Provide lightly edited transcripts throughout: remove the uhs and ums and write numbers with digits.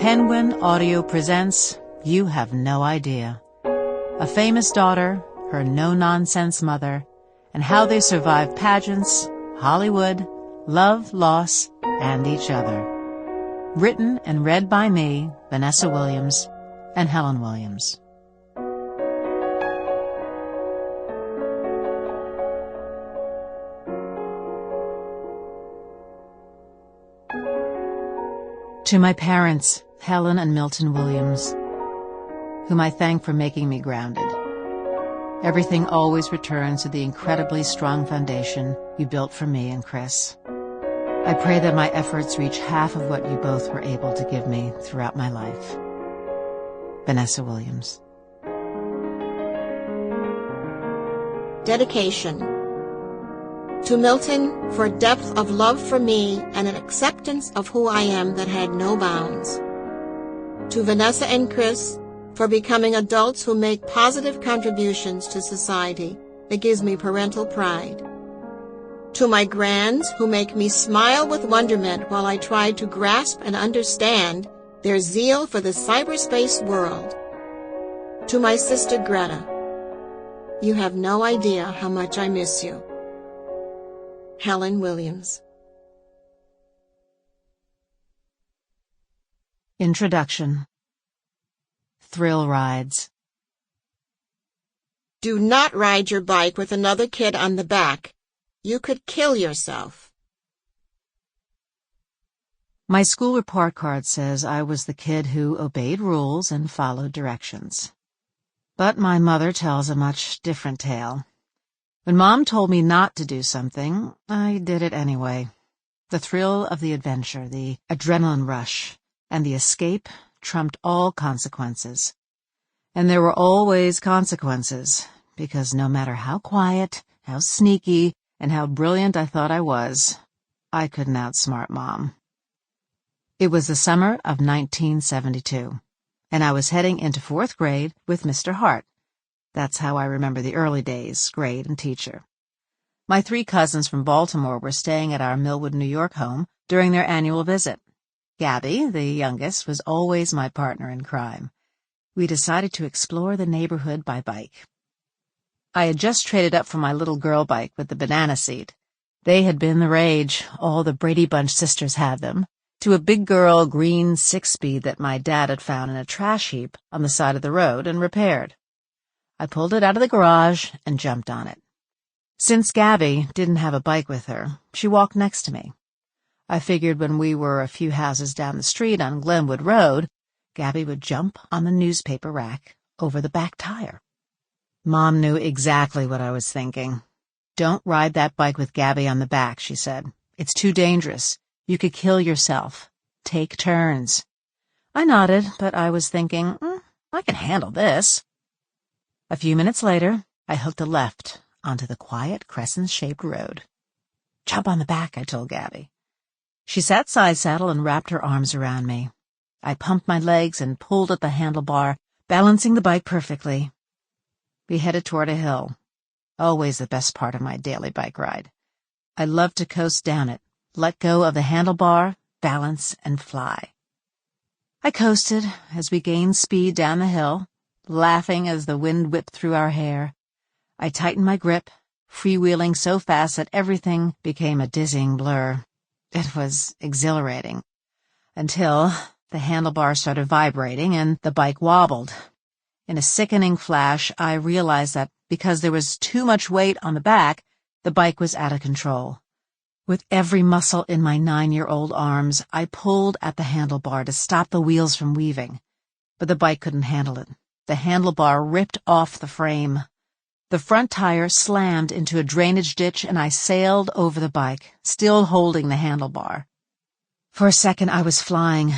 Penguin Audio presents You Have No Idea. A famous daughter, her no-nonsense mother, and how they survived pageants, Hollywood, love, loss, and each other. Written and read by me, Vanessa Williams, and Helen Williams. To my parents, Helen and Milton Williams, whom I thank for making me grounded. Everything always returns to the incredibly strong foundation you built for me and Chris. I pray that my efforts reach half of what you both were able to give me throughout my life. Vanessa Williams. Dedication. To Milton, for depth of love for me and an acceptance of who I am that had no bounds. To Vanessa and Chris, for becoming adults who make positive contributions to society that gives me parental pride. To my grands, who make me smile with wonderment while I try to grasp and understand their zeal for the cyberspace world. To my sister Greta, you have no idea how much I miss you. Helen Williams. Introduction. Thrill rides. Do not ride your bike with another kid on the back. You could kill yourself. My school report card says I was the kid who obeyed rules and followed directions. But my mother tells a much different tale. When Mom told me not to do something, I did it anyway. The thrill of the adventure, the adrenaline rush, and the escape trumped all consequences. And there were always consequences, because no matter how quiet, how sneaky, and how brilliant I thought I was, I couldn't outsmart Mom. It was the summer of 1972, and I was heading into 4th grade with Mr. Hart. That's how I remember the early days, grade and teacher. My 3 cousins from Baltimore were staying at our Millwood, New York home during their annual visit. Gabby, the youngest, was always my partner in crime. We decided to explore the neighborhood by bike. I had just traded up from my little girl bike with the banana seat. They had been the rage, all the Brady Bunch sisters had them, to a big girl green 6-speed that my dad had found in a trash heap on the side of the road and repaired. I pulled it out of the garage and jumped on it. Since Gabby didn't have a bike with her, she walked next to me. I figured when we were a few houses down the street on Glenwood Road, Gabby would jump on the newspaper rack over the back tire. Mom knew exactly what I was thinking. Don't ride that bike with Gabby on the back, she said. It's too dangerous. You could kill yourself. Take turns. I nodded, but I was thinking, I can handle this. A few minutes later, I hooked a left onto the quiet crescent-shaped road. Jump on the back, I told Gabby. She sat side-saddle and wrapped her arms around me. I pumped my legs and pulled at the handlebar, balancing the bike perfectly. We headed toward a hill, always the best part of my daily bike ride. I loved to coast down it, let go of the handlebar, balance, and fly. I coasted as we gained speed down the hill, laughing as the wind whipped through our hair. I tightened my grip, freewheeling so fast that everything became a dizzying blur. It was exhilarating, until the handlebar started vibrating and the bike wobbled. In a sickening flash, I realized that because there was too much weight on the back, the bike was out of control. With every muscle in my 9-year-old arms, I pulled at the handlebar to stop the wheels from weaving. But the bike couldn't handle it. The handlebar ripped off the frame. The front tire slammed into a drainage ditch, and I sailed over the bike, still holding the handlebar. For a second, I was flying.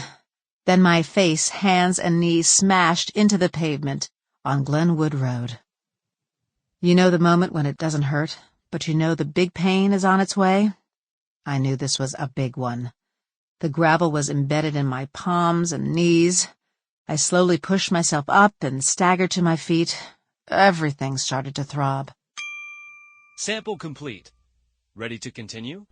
Then my face, hands, and knees smashed into the pavement on Glenwood Road. You know the moment when it doesn't hurt, but you know the big pain is on its way? I knew this was a big one. The gravel was embedded in my palms and knees. I slowly pushed myself up and staggered to my feet. Everything started to throb. Sample complete. Ready to continue?